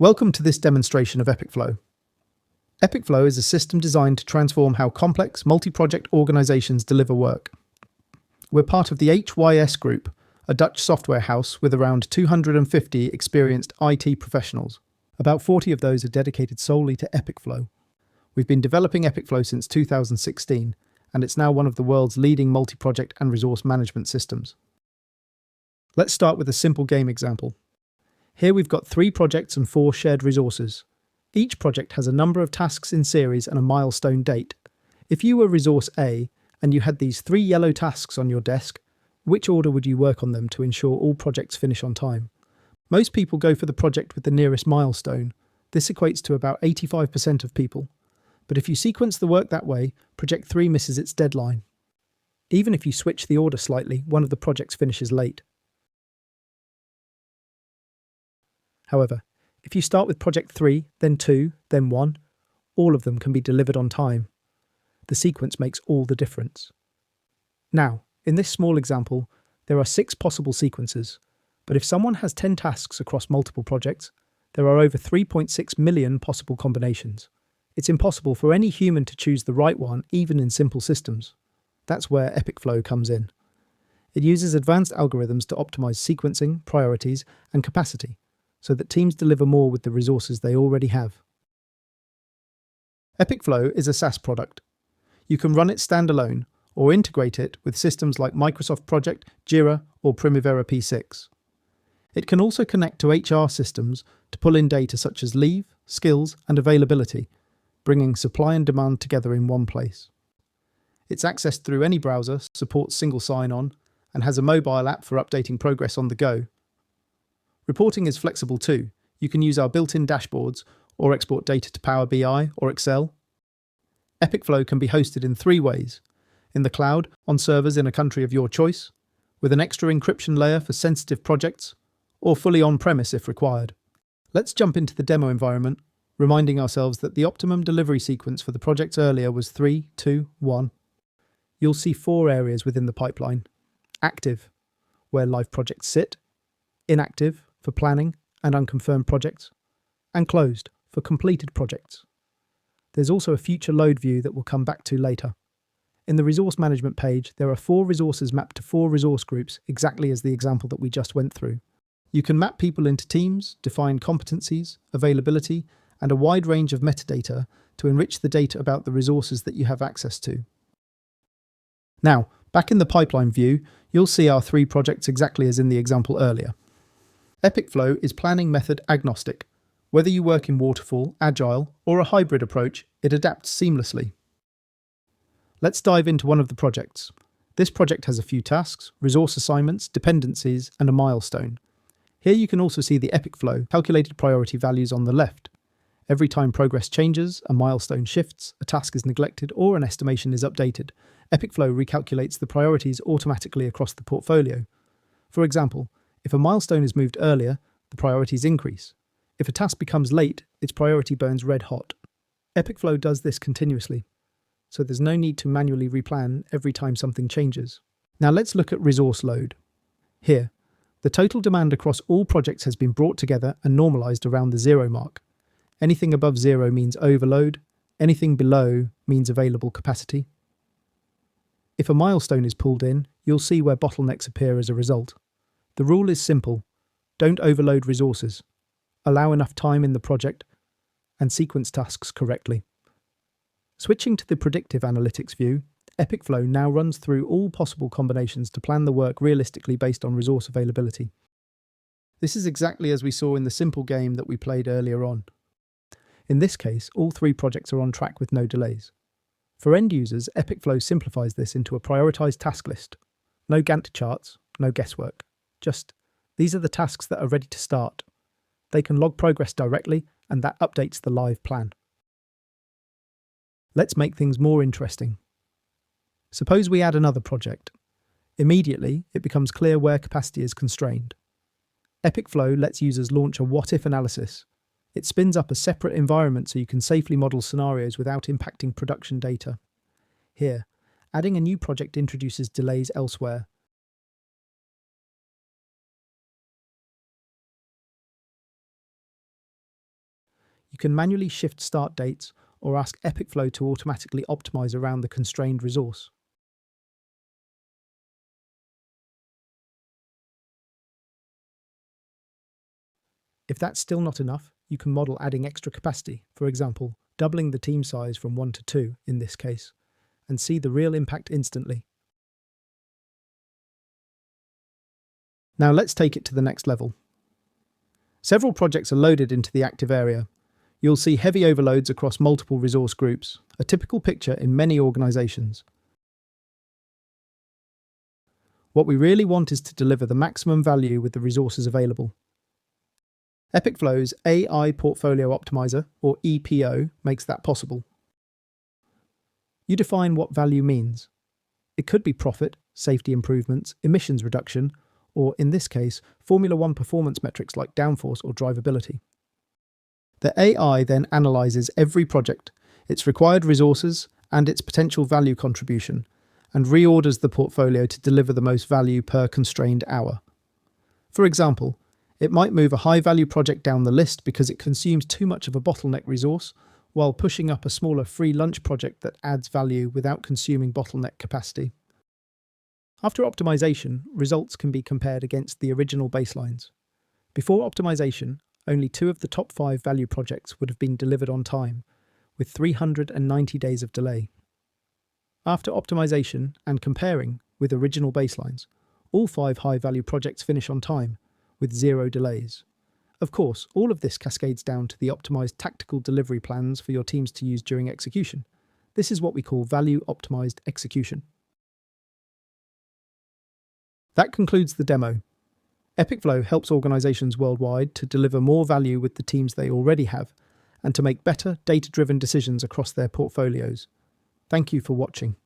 Welcome to this demonstration of Epicflow. Epicflow is a system designed to transform how complex multi-project organisations deliver work. We're part of the HYS Group, a Dutch software house with around 250 experienced IT professionals. About 40 of those are dedicated solely to Epicflow. We've been developing Epicflow since 2016, and it's now one of the world's leading multi-project and resource management systems. Let's start with a simple game example. Here we've got 3 projects and 4 shared resources. Each project has a number of tasks in series and a milestone date. If you were resource A and you had these 3 yellow tasks on your desk, which order would you work on them to ensure all projects finish on time? Most people go for the project with the nearest milestone. This equates to about 85% of people. But if you sequence the work that way, project 3 misses its deadline. Even if you switch the order slightly, one of the projects finishes late. However, if you start with project 3, then 2, then 1, all of them can be delivered on time. The sequence makes all the difference. Now, in this small example, there are 6 possible sequences, but if someone has 10 tasks across multiple projects, there are over 3.6 million possible combinations. It's impossible for any human to choose the right one, even in simple systems. That's where Epicflow comes in. It uses advanced algorithms to optimize sequencing, priorities, and capacity, so that teams deliver more with the resources they already have. Epicflow is a SaaS product. You can run it standalone or integrate it with systems like Microsoft Project, Jira, or Primavera P6. It can also connect to HR systems to pull in data such as leave, skills, and availability, bringing supply and demand together in one place. It's accessed through any browser, supports single sign-on, and has a mobile app for updating progress on the go. Reporting is flexible too. You can use our built-in dashboards or export data to Power BI or Excel. Epicflow can be hosted in 3 ways: in the cloud, on servers in a country of your choice, with an extra encryption layer for sensitive projects, or fully on-premise if required. Let's jump into the demo environment, reminding ourselves that the optimum delivery sequence for the projects earlier was 3, 2, 1. You'll see 4 areas within the pipeline: active, where live projects sit; inactive, for planning and unconfirmed projects; and closed, for completed projects. There's also a future load view that we'll come back to later. In the resource management page, there are 4 resources mapped to 4 resource groups, exactly as the example that we just went through. You can map people into teams, define competencies, availability, and a wide range of metadata to enrich the data about the resources that you have access to. Now, back in the pipeline view, you'll see our 3 projects exactly as in the example earlier. Epicflow is planning method agnostic. Whether you work in waterfall, agile, or a hybrid approach, it adapts seamlessly. Let's dive into one of the projects. This project has a few tasks, resource assignments, dependencies, and a milestone. Here you can also see the Epicflow calculated priority values on the left. Every time progress changes, a milestone shifts, a task is neglected, or an estimation is updated, Epicflow recalculates the priorities automatically across the portfolio. For example, if a milestone is moved earlier, the priorities increase. If a task becomes late, its priority burns red hot. Epicflow does this continuously, so there's no need to manually replan every time something changes. Now let's look at resource load. Here, the total demand across all projects has been brought together and normalized around the 0 mark. Anything above 0 means overload, anything below means available capacity. If a milestone is pulled in, you'll see where bottlenecks appear as a result. The rule is simple: don't overload resources, allow enough time in the project, and sequence tasks correctly. Switching to the predictive analytics view, Epicflow now runs through all possible combinations to plan the work realistically based on resource availability. This is exactly as we saw in the simple game that we played earlier on. In this case, all 3 projects are on track with no delays. For end users, Epicflow simplifies this into a prioritized task list. No Gantt charts, no guesswork. Just, these are the tasks that are ready to start. They can log progress directly, and that updates the live plan. Let's make things more interesting. Suppose we add another project. Immediately, it becomes clear where capacity is constrained. Epicflow lets users launch a what-if analysis. It spins up a separate environment so you can safely model scenarios without impacting production data. Here, adding a new project introduces delays elsewhere. You can manually shift start dates or ask Epicflow to automatically optimize around the constrained resource. If that's still not enough, you can model adding extra capacity, for example, doubling the team size from 1 to 2 in this case, and see the real impact instantly. Now let's take it to the next level. Several projects are loaded into the active area. You'll see heavy overloads across multiple resource groups, a typical picture in many organisations. What we really want is to deliver the maximum value with the resources available. Epicflow's AI Portfolio Optimiser, or EPO, makes that possible. You define what value means. It could be profit, safety improvements, emissions reduction, or in this case, Formula One performance metrics like downforce or drivability. The AI then analyses every project, its required resources, and its potential value contribution, and reorders the portfolio to deliver the most value per constrained hour. For example, it might move a high-value project down the list because it consumes too much of a bottleneck resource, while pushing up a smaller free lunch project that adds value without consuming bottleneck capacity. After optimization, results can be compared against the original baselines. Before optimization, only 2 of the top 5 value projects would have been delivered on time, with 390 days of delay. After optimization and comparing with original baselines, all 5 high-value projects finish on time, with 0 delays. Of course, all of this cascades down to the optimized tactical delivery plans for your teams to use during execution. This is what we call value-optimized execution. That concludes the demo. Epicflow helps organizations worldwide to deliver more value with the teams they already have and to make better data-driven decisions across their portfolios. Thank you for watching.